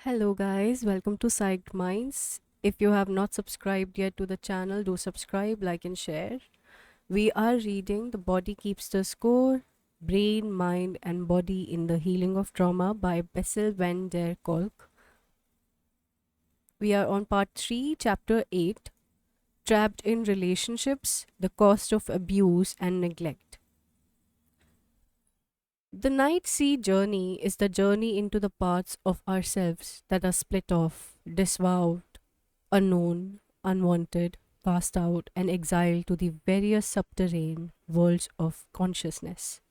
Hello, guys, welcome to Psyched Minds. If you have not subscribed yet to the channel, do subscribe, like, and share. We are reading The Body Keeps the Score Brain, Mind, and Body in the Healing of Trauma by Bessel van der Kolk. We are on part 3, chapter 8 Trapped in Relationships The Cost of Abuse and Neglect. The night sea journey is the journey into the parts of ourselves that are split off, disavowed, unknown, unwanted, cast out, and exiled to the various subterranean worlds of consciousness.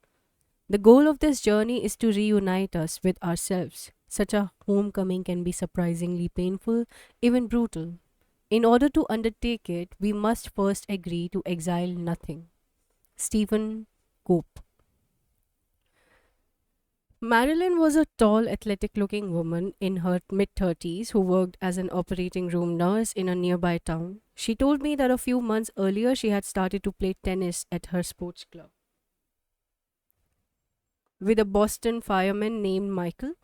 The goal of this journey is to reunite us with ourselves. Such a homecoming can be surprisingly painful, even brutal. In order to undertake it, we must first agree to exile nothing. Stephen Cope. Marilyn was a tall, athletic looking woman in her mid 30s who worked as an operating room nurse in a nearby town. She told me that a few months earlier she had started to play tennis at her sports club with a Boston fireman named Michael.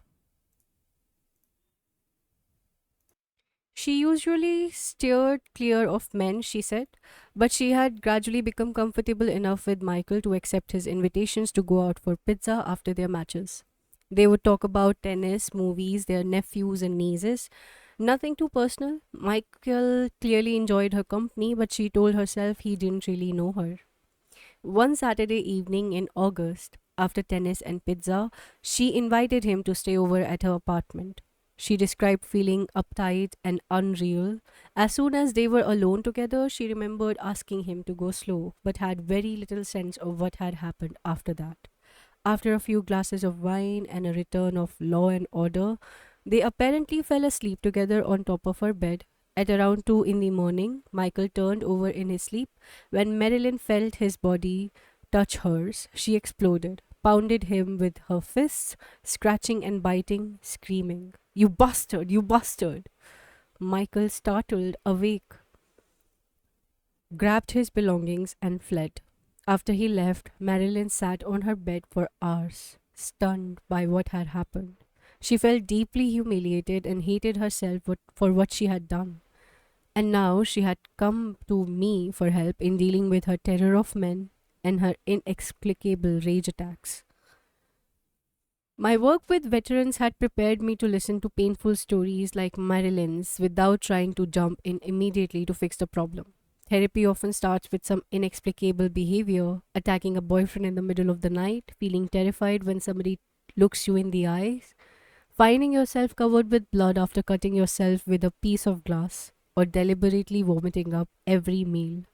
She usually steered clear of men, she said, but she had gradually become comfortable enough with Michael to accept his invitations to go out for pizza after their matches. They would talk about tennis, movies, their nephews and nieces. Nothing too personal. Michael clearly enjoyed her company, but she told herself he didn't really know her. One Saturday evening in August, after tennis and pizza, she invited him to stay over at her apartment. She described feeling uptight and unreal. As soon as they were alone together, she remembered asking him to go slow, but had very little sense of what had happened after that. After a few glasses of wine and a return of law and order, they apparently fell asleep together on top of her bed. At around 2 in the morning, Michael turned over in his sleep. When Marilyn felt his body touch hers, she exploded, pounded him with her fists, scratching and biting, screaming, "You bastard! You bastard!" Michael, startled, awake, grabbed his belongings and fled. After he left, Marilyn sat on her bed for hours, stunned by what had happened. She felt deeply humiliated and hated herself for what she had done. And now she had come to me for help in dealing with her terror of men and her inexplicable rage attacks. My work with veterans had prepared me to listen to painful stories like Marilyn's without trying to jump in immediately to fix the problem. Therapy often starts with some inexplicable behavior, attacking a boyfriend in the middle of the night, feeling terrified when somebody looks you in the eyes, finding yourself covered with blood after cutting yourself with a piece of glass, or deliberately vomiting up every meal.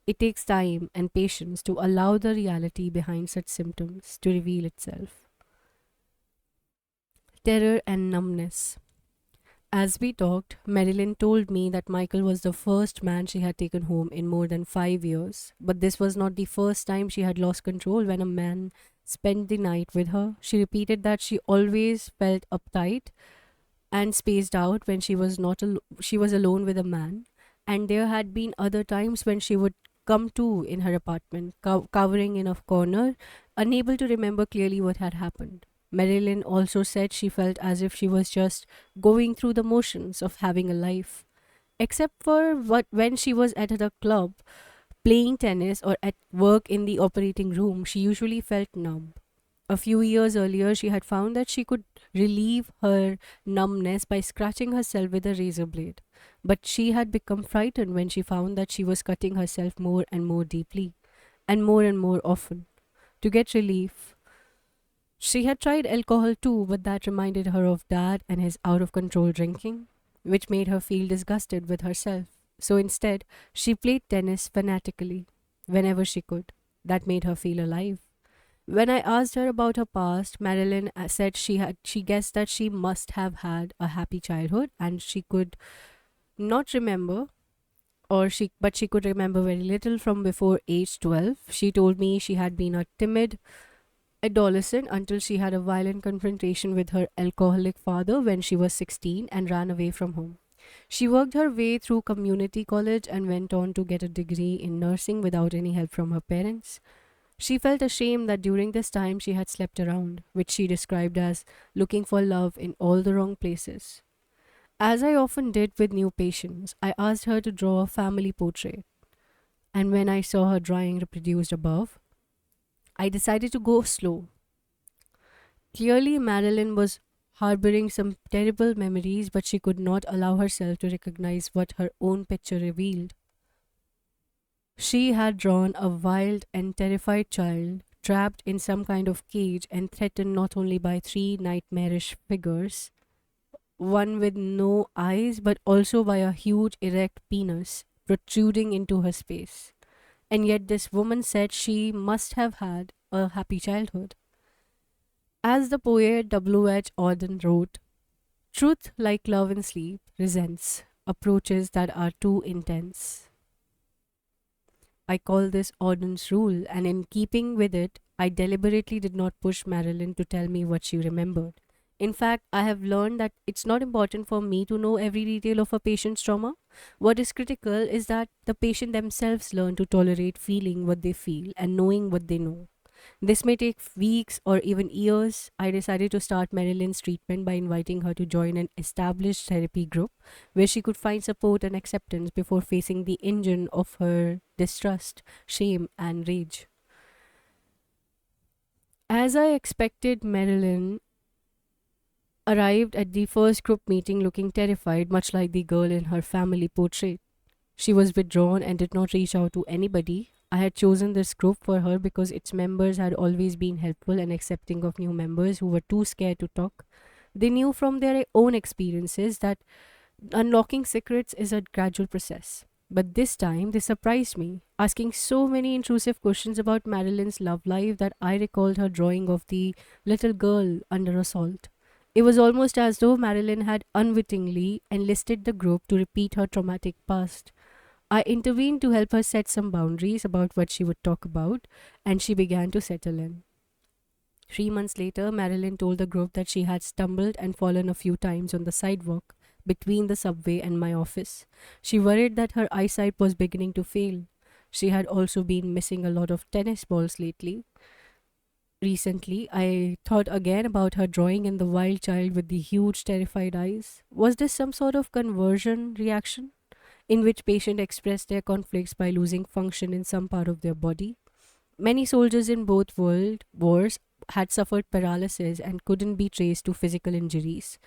It takes time and patience to allow the reality behind such symptoms to reveal itself. Terror and numbness. As we talked, Marilyn told me that Michael was the first man she had taken home in more than 5 years. But this was not the first time she had lost control when a man spent the night with her. She repeated that she always felt uptight and spaced out when she was alone with a man, and there had been other times when she would come to in her apartment, cowering in a corner, unable to remember clearly what had happened. Marilyn also said she felt as if she was just going through the motions of having a life. Except for what when she was at a club, playing tennis, or at work in the operating room, she usually felt numb. A few years earlier, she had found that she could relieve her numbness by scratching herself with a razor blade. But she had become frightened when she found that she was cutting herself more and more deeply and more often. To get relief, she had tried alcohol too, but that reminded her of Dad and his out of control drinking, which made her feel disgusted with herself. So instead, she played tennis fanatically whenever she could. That made her feel alive. When I asked her about her past, Marilyn said she guessed that she must have had a happy childhood and she could not remember or she but she could remember very little from before age 12. She told me she had been a timid adolescent until she had a violent confrontation with her alcoholic father when she was 16 and ran away from home. She worked her way through community college and went on to get a degree in nursing without any help from her parents. She felt ashamed that during this time she had slept around, which she described as looking for love in all the wrong places. As I often did with new patients, I asked her to draw a family portrait, and when I saw her drawing reproduced above, I decided to go slow. Clearly, Madeline was harboring some terrible memories, but she could not allow herself to recognize what her own picture revealed. She had drawn a wild and terrified child trapped in some kind of cage and threatened not only by three nightmarish figures, one with no eyes, but also by a huge erect penis protruding into her space. And yet, this woman said she must have had a happy childhood. As the poet W.H. Auden wrote, truth, like love in sleep, resents approaches that are too intense. I call this Auden's rule, and in keeping with it, I deliberately did not push Marilyn to tell me what she remembered. In fact, I have learned that it's not important for me to know every detail of a patient's trauma. What is critical is that the patient themselves learn to tolerate feeling what they feel and knowing what they know. This may take weeks or even years. I decided to start Marilyn's treatment by inviting her to join an established therapy group where she could find support and acceptance before facing the engine of her distrust, shame, and rage. As I expected, Marilyn arrived at the first group meeting looking terrified, much like the girl in her family portrait. She was withdrawn and did not reach out to anybody. I had chosen this group for her because its members had always been helpful and accepting of new members who were too scared to talk. They knew from their own experiences that unlocking secrets is a gradual process. But this time, they surprised me, asking so many intrusive questions about Marilyn's love life that I recalled her drawing of the little girl under assault. It was almost as though Marilyn had unwittingly enlisted the group to repeat her traumatic past. I intervened to help her set some boundaries about what she would talk about, and she began to settle in. 3 months later, Marilyn told the group that she had stumbled and fallen a few times on the sidewalk between the subway and my office. She worried that her eyesight was beginning to fail. She had also been missing a lot of tennis balls lately. Recently, I thought again about her drawing in the wild child with the huge, terrified eyes. Was this some sort of conversion reaction in which patients express their conflicts by losing function in some part of their body? Many soldiers in both world wars had suffered paralysis and couldn't be traced to physical injuries.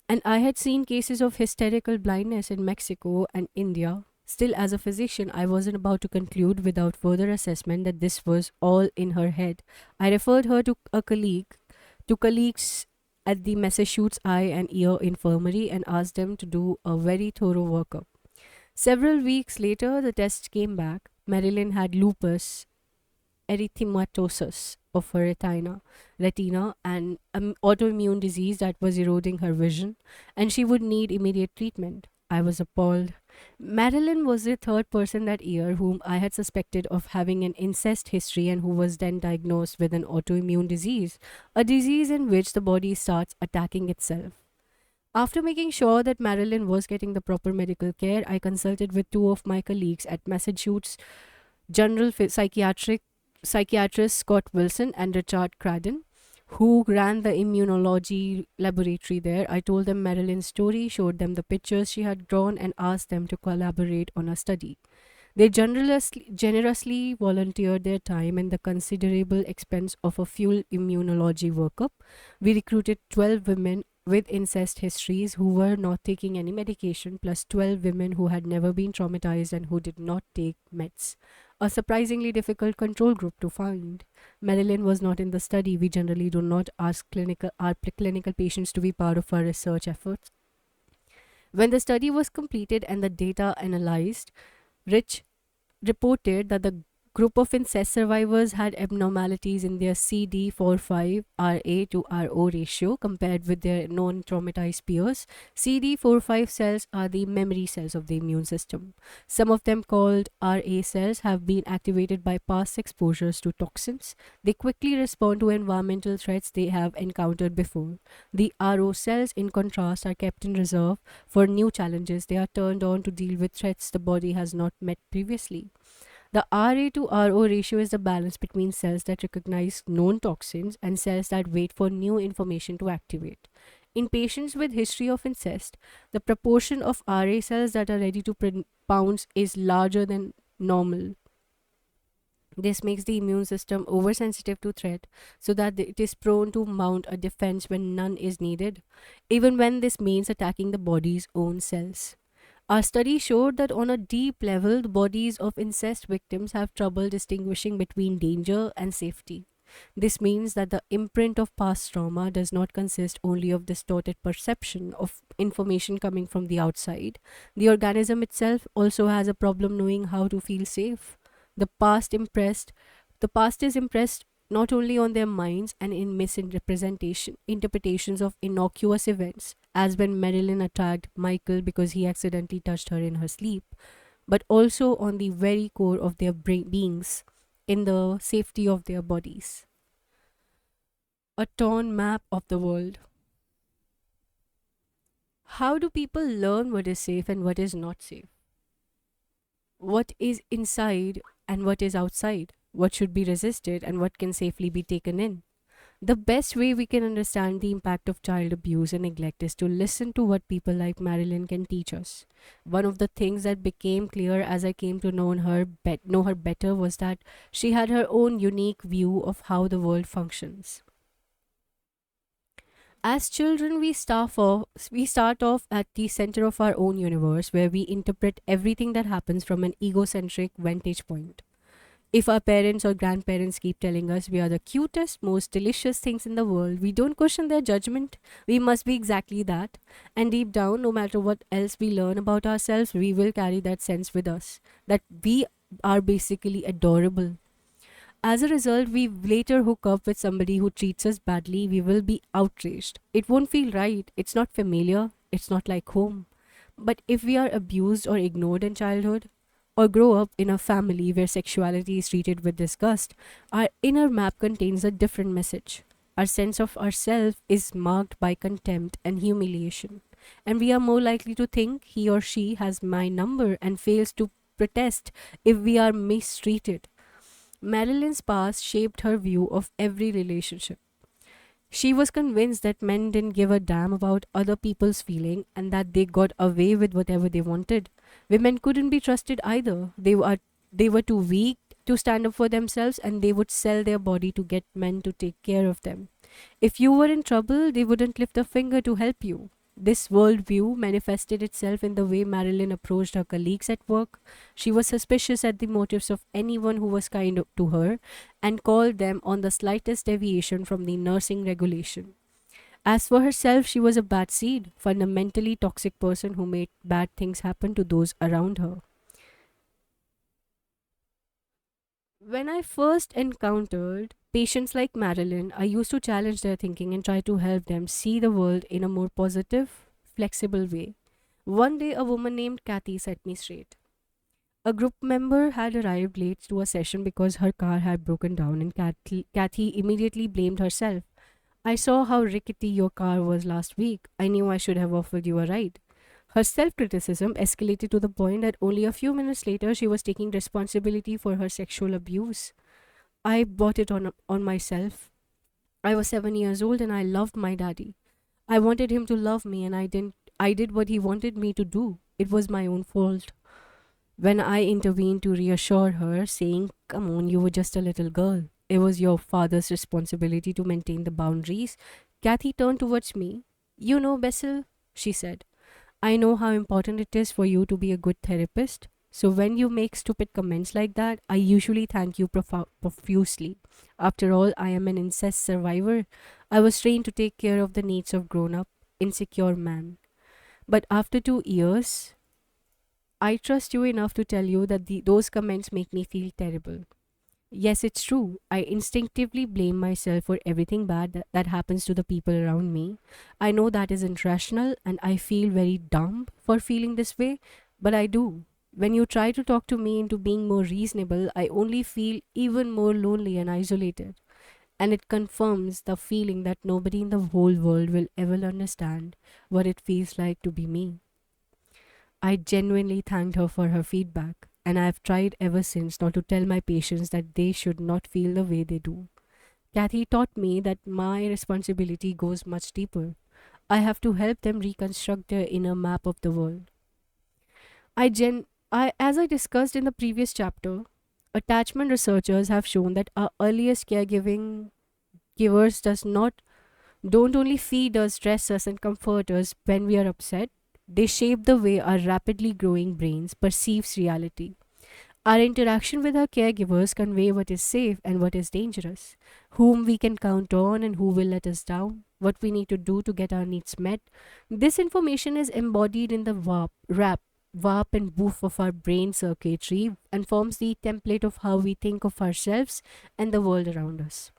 And I had seen cases of hysterical blindness in Mexico and India. Still, as a physician, I wasn't about to conclude without further assessment that this was all in her head. I referred her to colleagues at the Massachusetts Eye and Ear Infirmary and asked them to do a very thorough workup. Several weeks later, the test came back. Marilyn had lupus erythematosus of her retina and an autoimmune disease that was eroding her vision, and she would need immediate treatment. I was appalled. Marilyn was the third person that year whom I had suspected of having an incest history and who was then diagnosed with an autoimmune disease, a disease in which the body starts attacking itself. After making sure that Marilyn was getting the proper medical care, I consulted with two of my colleagues at Massachusetts General psychiatrist Scott Wilson and Richard Cradden, who ran the immunology laboratory there. I told them Marilyn's story, showed them the pictures she had drawn, and asked them to collaborate on a study. They generously volunteered their time and the considerable expense of a full immunology workup. We recruited 12 women with incest histories who were not taking any medication, plus 12 women who had never been traumatized and who did not take meds. A surprisingly difficult control group to find. Marilyn was not in the study. We generally do not ask our clinical patients to be part of our research efforts. When the study was completed and the data analyzed, Rich reported that the group of incest survivors had abnormalities in their CD45 RA to RO ratio compared with their non traumatized peers. CD45 cells are the memory cells of the immune system. Some of them, called RA cells, have been activated by past exposures to toxins. They quickly respond to environmental threats they have encountered before. The RO cells, in contrast, are kept in reserve for new challenges. They are turned on to deal with threats the body has not met previously. The RA to RO ratio is the balance between cells that recognize known toxins and cells that wait for new information to activate. In patients with history of incest, the proportion of RA cells that are ready to pounce is larger than normal. This makes the immune system oversensitive to threat so that it is prone to mount a defense when none is needed, even when this means attacking the body's own cells. Our study showed that on a deep level, the bodies of incest victims have trouble distinguishing between danger and safety. This means that the imprint of past trauma does not consist only of distorted perception of information coming from the outside. The organism itself also has a problem knowing how to feel safe. The past impressed the past is impressed not only on their minds and in misrepresentation interpretations of innocuous events, as when Marilyn attacked Michael because he accidentally touched her in her sleep, but also on the very core of their beings, in the safety of their bodies. A torn map of the world. How do people learn what is safe and what is not safe? What is inside and what is outside? What should be resisted and what can safely be taken in? The best way we can understand the impact of child abuse and neglect is to listen to what people like Marilyn can teach us. One of the things that became clear as I came to know her better was that she had her own unique view of how the world functions. As children, we start off at the center of our own universe where we interpret everything that happens from an egocentric vantage point. If our parents or grandparents keep telling us we are the cutest, most delicious things in the world, we don't question their judgment. We must be exactly that. And deep down, no matter what else we learn about ourselves, we will carry that sense with us that we are basically adorable. As a result, we later hook up with somebody who treats us badly, we will be outraged. It won't feel right, it's not familiar, it's not like home. But if we are abused or ignored in childhood, or grow up in a family where sexuality is treated with disgust, our inner map contains a different message. Our sense of ourself is marked by contempt and humiliation, and we are more likely to think he or she has my number and fails to protest if we are mistreated. Marilyn's past shaped her view of every relationship. She was convinced that men didn't give a damn about other people's feeling and that they got away with whatever they wanted. Women couldn't be trusted either. They were too weak to stand up for themselves and they would sell their body to get men to take care of them. If you were in trouble, they wouldn't lift a finger to help you. This worldview manifested itself in the way Marilyn approached her colleagues at work. She was suspicious at the motives of anyone who was kind to her and called them on the slightest deviation from the nursing regulation. As for herself, she was a bad seed, fundamentally toxic person who made bad things happen to those around her. When I first encountered patients like Marilyn, I used to challenge their thinking and try to help them see the world in a more positive, flexible way. One day, a woman named Kathy set me straight. A group member had arrived late to a session because her car had broken down, and Kathy immediately blamed herself. I saw how rickety your car was last week. I knew I should have offered you a ride. Her self criticism escalated to the point that only a few minutes later she was taking responsibility for her sexual abuse. I bought it on myself. I was 7 years old and I loved my daddy. I wanted him to love me and I didn't. I did what he wanted me to do. It was my own fault. When I intervened to reassure her, saying, "Come on, you were just a little girl. It was your father's responsibility to maintain the boundaries," Kathy turned towards me. "You know, Bessel," she said, "I know how important it is for you to be a good therapist. So when you make stupid comments like that, I usually thank you profusely. After all, I am an incest survivor. I was trained to take care of the needs of grown up, insecure man. But after 2 years, I trust you enough to tell you that those comments make me feel terrible. Yes, it's true. I instinctively blame myself for everything bad that happens to the people around me. I know that isn't rational and I feel very dumb for feeling this way, but I do. When you try to talk to me into being more reasonable, I only feel even more lonely and isolated. And it confirms the feeling that nobody in the whole world will ever understand what it feels like to be me. I genuinely thanked her for her feedback, and I have tried ever since not to tell my patients that they should not feel the way they do. Kathy taught me that my responsibility goes much deeper. I have to help them reconstruct their inner map of the world. I gen as I discussed in the previous chapter, attachment researchers have shown that our earliest caregiving givers does not don't only feed us, dress us, and comfort us when we are upset, they shape the way our rapidly growing brains perceives reality. Our interaction with our caregivers convey what is safe and what is dangerous, whom we can count on and who will let us down, what we need to do to get our needs met. This information is embodied in the warp and woof of our brain circuitry and forms the template of how we think of ourselves and the world around us.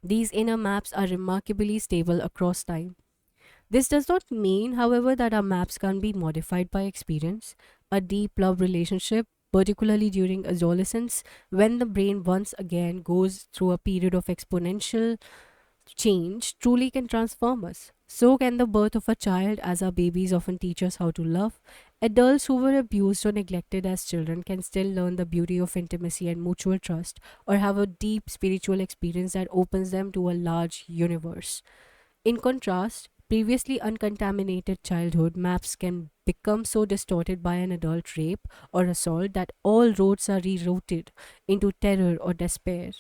These inner maps are remarkably stable across time. This does not mean, however, that our maps can be modified by experience. A deep love relationship, particularly during adolescence, when the brain once again goes through a period of exponential change, truly can transform us. So can the birth of a child, as our babies often teach us how to love. Adults who were abused or neglected as children can still learn the beauty of intimacy and mutual trust, or have a deep spiritual experience that opens them to a large universe. In contrast, previously uncontaminated childhood maps can become so distorted by an adult rape or assault that all roads are rerouted into terror or despair.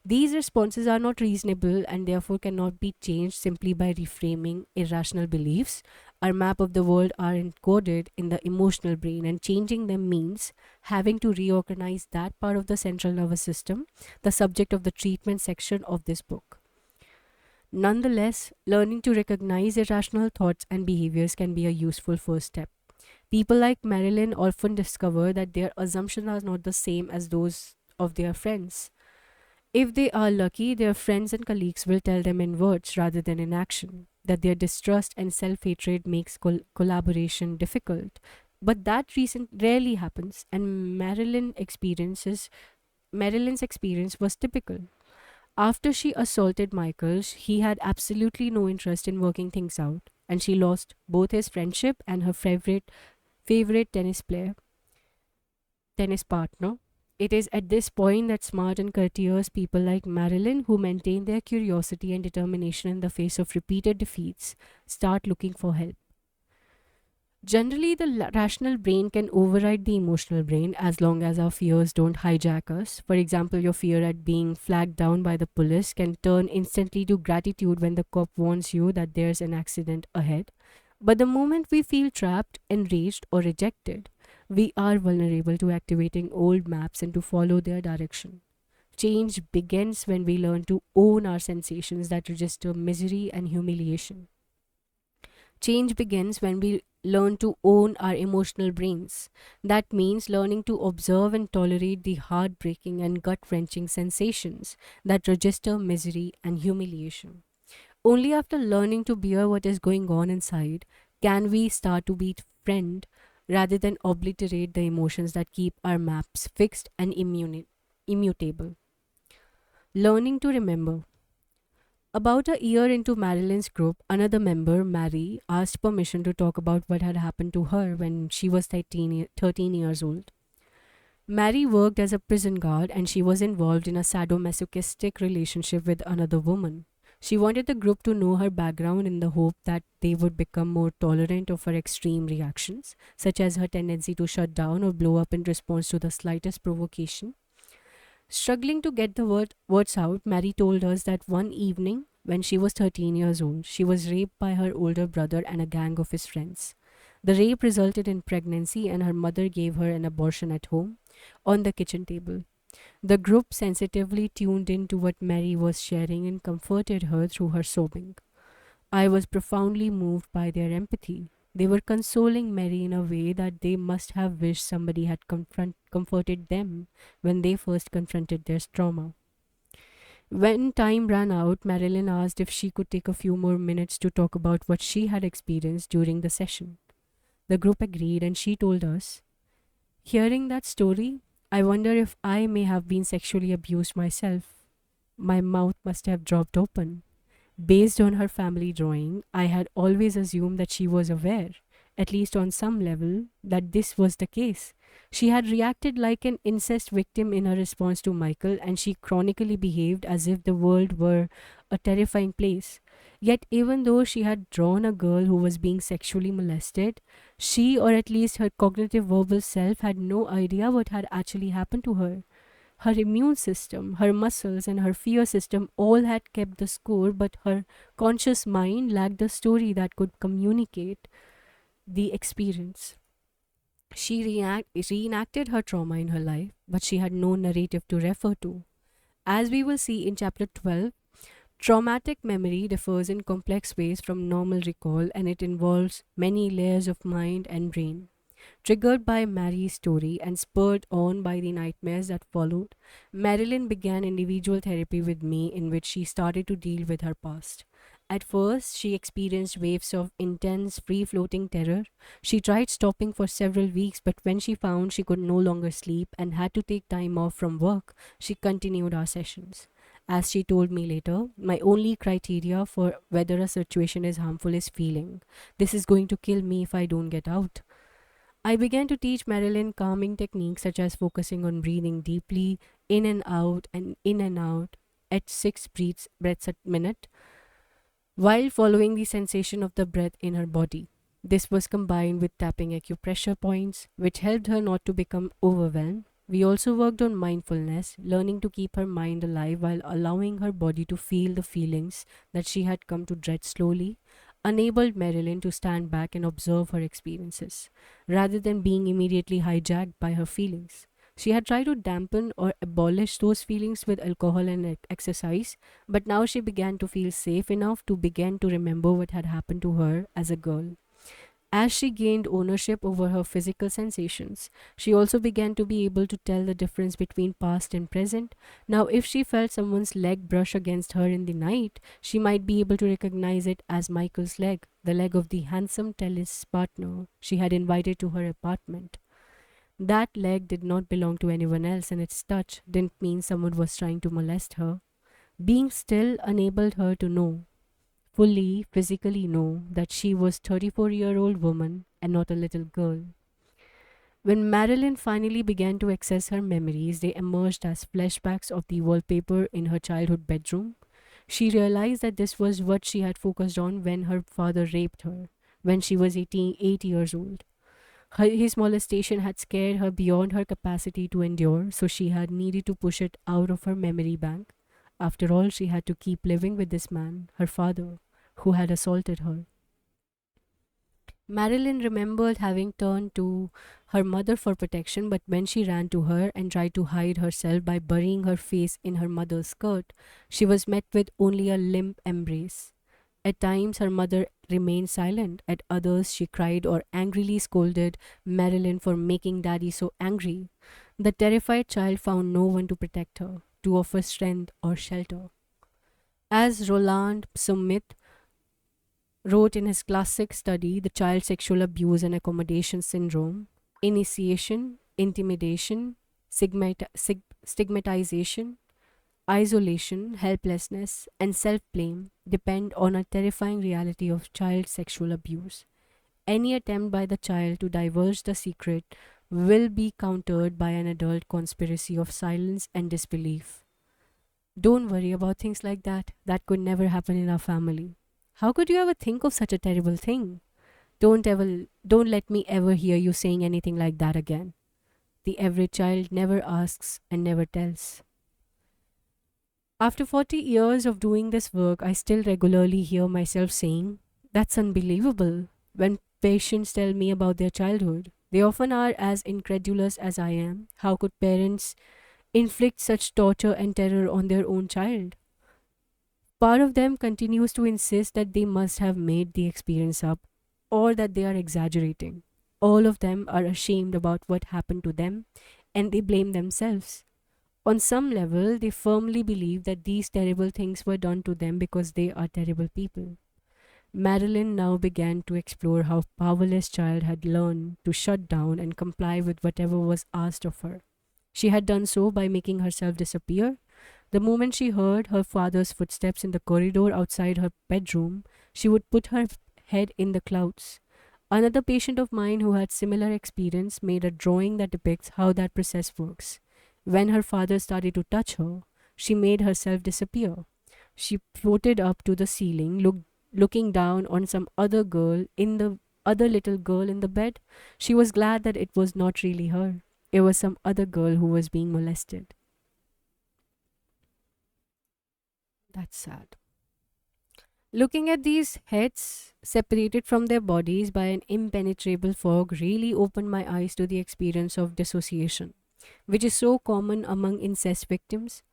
These responses are not reasonable and therefore cannot be changed simply by reframing irrational beliefs. Our map of the world are encoded in the emotional brain, and changing them means having to reorganize that part of the central nervous system, the subject of the treatment section of this book. Nonetheless, learning to recognize irrational thoughts and behaviors can be a useful first step. People like Marilyn often discover that their assumptions are not the same as those of their friends. If they are lucky, their friends and colleagues will tell them in words rather than in action that their distrust and self hatred makes collaboration difficult. But that reason rarely happens, and Marilyn's experience was typical. After she assaulted Michael, he had absolutely no interest in working things out, and she lost both his friendship and her favorite tennis partner. It is at this point that smart and courteous people like Marilyn, who maintain their curiosity and determination in the face of repeated defeats, start looking for help. Generally, the rational brain can override the emotional brain as long as our fears don't hijack us. For example, your fear at being flagged down by the police can turn instantly to gratitude when the cop warns you that there's an accident ahead. But the moment we feel trapped, enraged, or rejected, we are vulnerable to activating old maps and to follow their direction. Change begins when we learn to own our sensations that register misery and humiliation. Change begins when we learn to own our emotional brains. That means learning to observe and tolerate the heartbreaking and gut wrenching sensations that register misery and humiliation. Only after learning to bear what is going on inside can we start to be friend rather than obliterate the emotions that keep our maps fixed and immutable. Learning to remember. About a year into Marilyn's group, another member, Mary, asked permission to talk about what had happened to her when she was 13 years old. Mary worked as a prison guard and she was involved in a sadomasochistic relationship with another woman. She wanted the group to know her background in the hope that they would become more tolerant of her extreme reactions, such as her tendency to shut down or blow up in response to the slightest provocation. Struggling to get the words out, Mary told us that one evening, when she was 13 years old, she was raped by her older brother and a gang of his friends. The rape resulted in pregnancy, and her mother gave her an abortion at home, on the kitchen table. The group sensitively tuned in to what Mary was sharing and comforted her through her sobbing. I was profoundly moved by their empathy. They were consoling Mary in a way that they must have wished somebody had comforted them when they first confronted their trauma. When time ran out, Marilyn asked if she could take a few more minutes to talk about what she had experienced during the session. The group agreed, and she told us, "Hearing that story, I wonder if I may have been sexually abused myself. My mouth must have dropped open. Based on her family drawing, I had always assumed that she was aware, at least on some level, that this was the case. She had reacted like an incest victim in her response to Michael, and she chronically behaved as if the world were a terrifying place. Yet, even though she had drawn a girl who was being sexually molested, she, or at least her cognitive verbal self, had no idea what had actually happened to her. Her immune system, her muscles, and her fear system all had kept the score, but her conscious mind lacked the story that could communicate the experience. She reenacted her trauma in her life, but she had no narrative to refer to. As we will see in chapter 12, traumatic memory differs in complex ways from normal recall, and it involves many layers of mind and brain. Triggered by Mary's story and spurred on by the nightmares that followed, Marilyn began individual therapy with me in which she started to deal with her past. At first, she experienced waves of intense, free floating terror. She tried stopping for several weeks, but when she found she could no longer sleep and had to take time off from work, she continued our sessions. As she told me later, my only criteria for whether a situation is harmful is feeling. This is going to kill me if I don't get out. I began to teach Marilyn calming techniques such as focusing on breathing deeply in and out at breaths a minute while following the sensation of the breath in her body. This was combined with tapping acupressure points, which helped her not to become overwhelmed. We also worked on mindfulness, learning to keep her mind alive while allowing her body to feel the feelings that she had come to dread slowly, enabled Marilyn to stand back and observe her experiences, rather than being immediately hijacked by her feelings. She had tried to dampen or abolish those feelings with alcohol and exercise, but now she began to feel safe enough to begin to remember what had happened to her as a girl. As she gained ownership over her physical sensations, she also began to be able to tell the difference between past and present. Now, if she felt someone's leg brush against her in the night, she might be able to recognize it as Michael's leg, the leg of the handsome tennis partner she had invited to her apartment. That leg did not belong to anyone else, and its touch didn't mean someone was trying to molest her. Being still enabled her to know, fully, physically know, that she was 34-year-old woman and not a little girl. When Marilyn finally began to access her memories, they emerged as flashbacks of the wallpaper in her childhood bedroom. She realized that this was what she had focused on when her father raped her, when she was 8 years old. His molestation had scared her beyond her capacity to endure, so she had needed to push it out of her memory bank. After all, she had to keep living with this man, her father, who had assaulted her. Marilyn remembered having turned to her mother for protection, but when she ran to her and tried to hide herself by burying her face in her mother's skirt, she was met with only a limp embrace. At times, her mother remained silent. At others, she cried or angrily scolded Marilyn for making daddy so angry. The terrified child found no one to protect her, to offer strength or shelter. As Roland Smith wrote in his classic study, The Child Sexual Abuse and Accommodation Syndrome, initiation, intimidation, stigmatization, isolation, helplessness, and self blame depend on a terrifying reality of child sexual abuse. Any attempt by the child to divulge the secret will be countered by an adult conspiracy of silence and disbelief. Don't worry about things like that. That could never happen in our family. How could you ever think of such a terrible thing? Don't let me ever hear you saying anything like that again. The average child never asks and never tells. After 40 years of doing this work, I still regularly hear myself saying, "That's unbelievable," when patients tell me about their childhood. They often are as incredulous as I am. How could parents inflict such torture and terror on their own child? Part of them continues to insist that they must have made the experience up or that they are exaggerating. All of them are ashamed about what happened to them and they blame themselves. On some level, they firmly believe that these terrible things were done to them because they are terrible people. Marilyn now began to explore how powerless child had learned to shut down and comply with whatever was asked of her. She had done so by making herself disappear. The moment she heard her father's footsteps in the corridor outside her bedroom, she would put her head in the clouds. Another patient of mine who had similar experience made a drawing that depicts how that process works. When her father started to touch her, she made herself disappear. She floated up to the ceiling, looking down on some other little girl in the bed. She was glad that it was not really her. It was some other girl who was being molested. That's sad. Looking at these heads separated from their bodies by an impenetrable fog really opened my eyes to the experience of dissociation, which is so common among incest victims.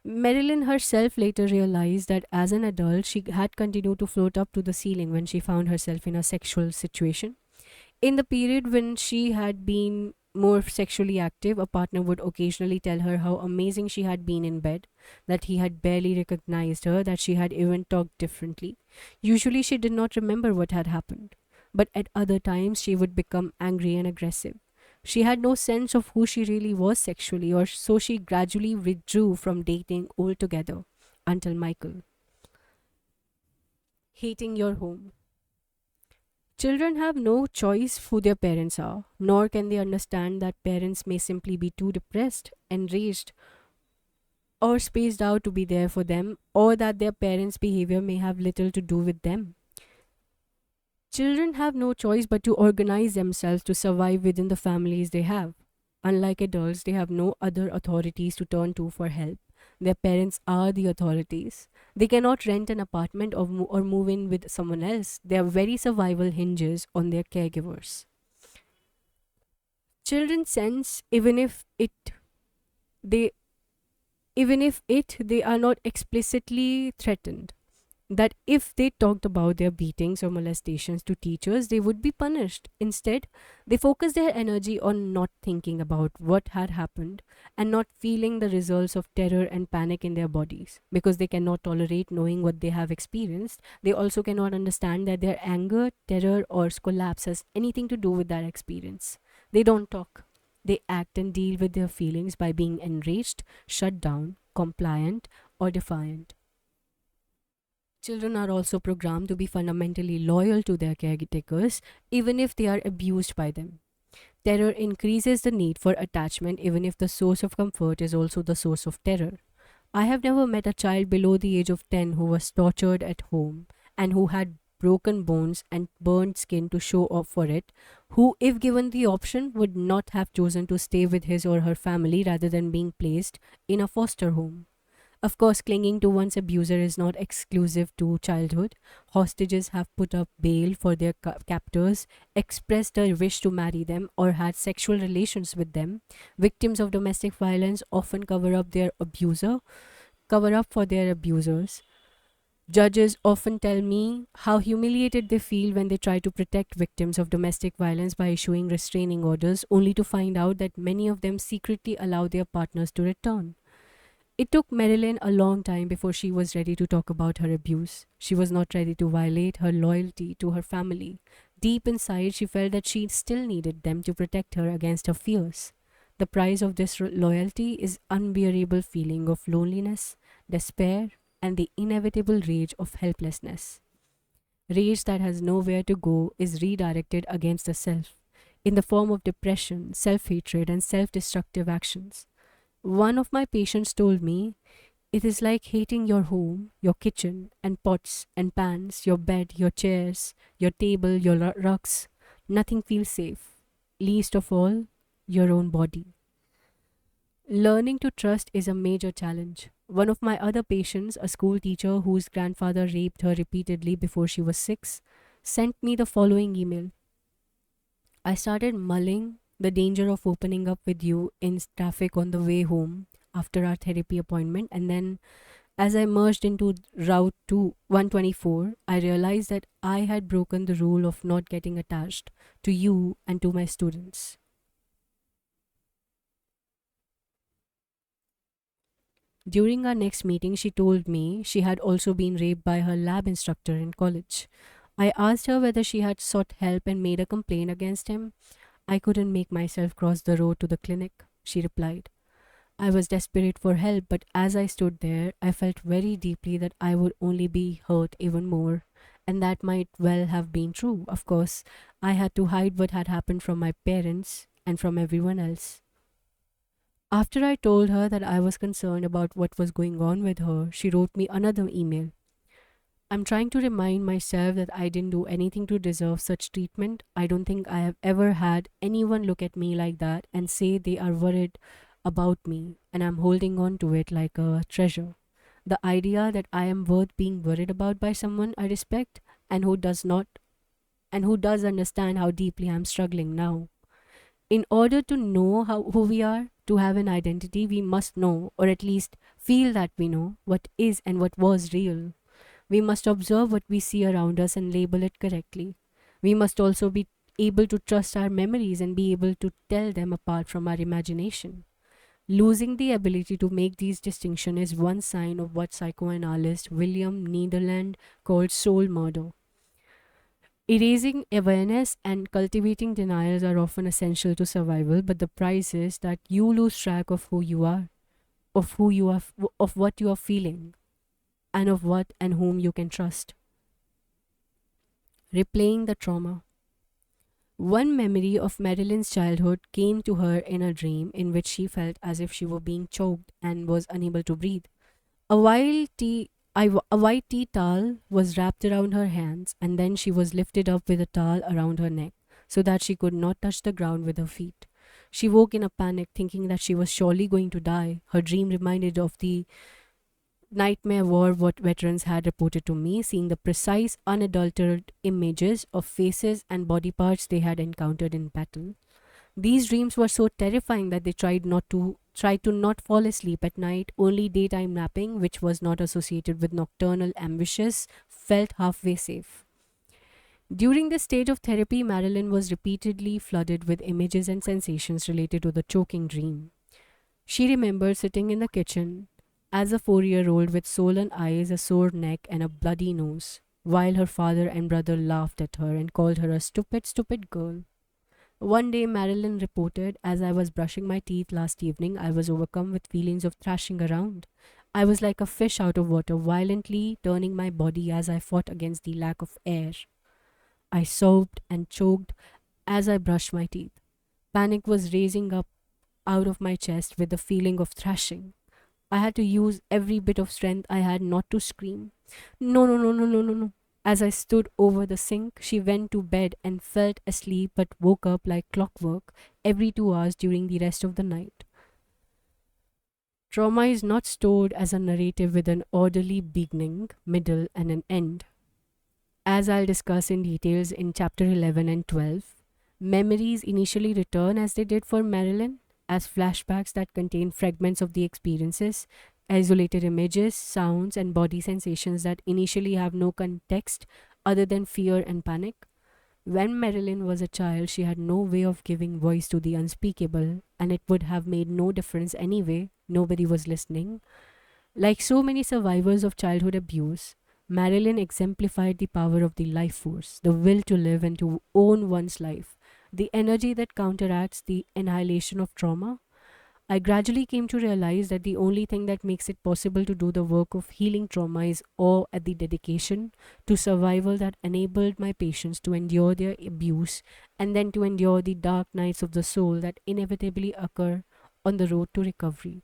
Marilyn herself later realized that as an adult, she had continued to float up to the ceiling when she found herself in a sexual situation. In the period when she had been more sexually active, a partner would occasionally tell her how amazing she had been in bed, that he had barely recognized her, that she had even talked differently. Usually, she did not remember what had happened, but at other times, she would become angry and aggressive. She had no sense of who she really was sexually, or so she gradually withdrew from dating altogether until Michael. Hating your home. Children have no choice who their parents are, nor can they understand that parents may simply be too depressed, enraged, or spaced out to be there for them, or that their parents' behavior may have little to do with them. Children have no choice but to organize themselves to survive within the families they have. Unlike adults, they have no other authorities to turn to for help. Their parents are the authorities. They cannot rent an apartment or move in with someone else. Their very survival hinges on their caregivers. Children sense they even if it they are not explicitly threatened, that if they talked about their beatings or molestations to teachers, they would be punished. Instead, they focus their energy on not thinking about what had happened and not feeling the results of terror and panic in their bodies because they cannot tolerate knowing what they have experienced. They also cannot understand that their anger, terror, or collapse has anything to do with that experience. They don't talk. They act and deal with their feelings by being enraged, shut down, compliant, or defiant. Children are also programmed to be fundamentally loyal to their caretakers, even if they are abused by them. Terror increases the need for attachment, even if the source of comfort is also the source of terror. I have never met a child below the age of 10 who was tortured at home and who had broken bones and burned skin to show off for it, who, if given the option, would not have chosen to stay with his or her family rather than being placed in a foster home. Of course, clinging to one's abuser is not exclusive to childhood. Hostages have put up bail for their captors, expressed a wish to marry them, or had sexual relations with them. Victims of domestic violence often cover up for their abusers. Judges often tell me how humiliated they feel when they try to protect victims of domestic violence by issuing restraining orders, only to find out that many of them secretly allow their partners to return. It took Marilyn a long time before she was ready to talk about her abuse. She was not ready to violate her loyalty to her family. Deep inside, she felt that she still needed them to protect her against her fears. The price of this loyalty is unbearable feeling of loneliness, despair, and the inevitable rage of helplessness. Rage that has nowhere to go is redirected against the self in the form of depression, self hatred, and self destructive actions. One of my patients told me, it is like hating your home, your kitchen, and pots and pans, your bed, your chairs, your table, your rugs. Nothing feels safe. Least of all, your own body. Learning to trust is a major challenge. One of my other patients, a school teacher whose grandfather raped her repeatedly before she was 6, sent me the following email. I started mulling the danger of opening up with you in traffic on the way home after our therapy appointment, and then as I merged into Route 124, I realized that I had broken the rule of not getting attached to you and to my students. During our next meeting, she told me she had also been raped by her lab instructor in college. I asked her whether she had sought help and made a complaint against him. I couldn't make myself cross the road to the clinic, she replied. I was desperate for help, but as I stood there, I felt very deeply that I would only be hurt even more. And that might well have been true. Of course, I had to hide what had happened from my parents and from everyone else. After I told her that I was concerned about what was going on with her, she wrote me another email. I'm trying to remind myself that I didn't do anything to deserve such treatment. I don't think I have ever had anyone look at me like that and say they are worried about me, and I'm holding on to it like a treasure. The idea that I am worth being worried about by someone I respect and who does not and who does understand how deeply I'm struggling now. In order to know who we are, to have an identity, we must know, or at least feel that we know, what is and what was real. We must observe what we see around us and label it correctly. We must also be able to trust our memories and be able to tell them apart from our imagination. Losing the ability to make these distinctions is one sign of what psychoanalyst William Nederland called soul murder. Erasing awareness and cultivating denials are often essential to survival, but the price is that you lose track of who you are, of who you are, of what you are feeling, and of what and whom you can trust. Replaying the trauma. One memory of Marilyn's childhood came to her in a dream in which she felt as if she were being choked and was unable to breathe. A white tea towel was wrapped around her hands, and then she was lifted up with a towel around her neck so that she could not touch the ground with her feet. She woke in a panic, thinking that she was surely going to die. Her dream reminded of the nightmare war what veterans had reported to me, seeing the precise, unadulterated images of faces and body parts they had encountered in battle. These dreams were so terrifying that they tried to not fall asleep at night. Only daytime napping, which was not associated with nocturnal ambushes, felt halfway safe. During this stage of therapy, Marilyn was repeatedly flooded with images and sensations related to the choking dream. She remembered sitting in the kitchen as a 4-year-old with swollen eyes, a sore neck, and a bloody nose, while her father and brother laughed at her and called her a stupid, stupid girl. One day, Marilyn reported, as I was brushing my teeth last evening, I was overcome with feelings of thrashing around. I was like a fish out of water, violently turning my body as I fought against the lack of air. I sobbed and choked as I brushed my teeth. Panic was raising up out of my chest with the feeling of thrashing. I had to use every bit of strength I had not to scream. No, no, no, no, no, no, no. As I stood over the sink, she went to bed and felt asleep but woke up like clockwork every 2 hours during the rest of the night. Trauma is not stored as a narrative with an orderly beginning, middle, and an end. As I'll discuss in details in chapter 11 and 12, memories initially return as they did for Marilyn, as flashbacks that contain fragments of the experiences, isolated images, sounds, and body sensations that initially have no context other than fear and panic. When Marilyn was a child, she had no way of giving voice to the unspeakable, and it would have made no difference anyway. Nobody was listening. Like so many survivors of childhood abuse, Marilyn exemplified the power of the life force, the will to live and to own one's life, the energy that counteracts the annihilation of trauma. I gradually came to realize that the only thing that makes it possible to do the work of healing trauma is awe at the dedication to survival that enabled my patients to endure their abuse and then to endure the dark nights of the soul that inevitably occur on the road to recovery.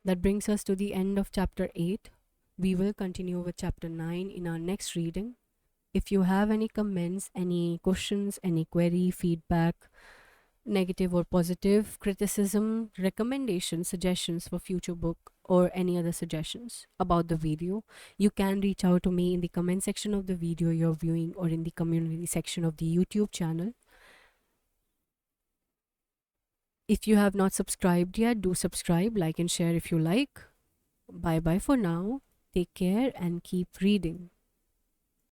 That brings us to the end of chapter 8. We will continue with chapter 9 in our next reading. If you have any comments, any questions, any query, feedback, negative or positive, criticism, recommendations, suggestions for future book, or any other suggestions about the video, you can reach out to me in the comment section of the video you're viewing or in the community section of the YouTube channel. If you have not subscribed yet, do subscribe, like, and share if you like. Bye bye for now. Take care and keep reading.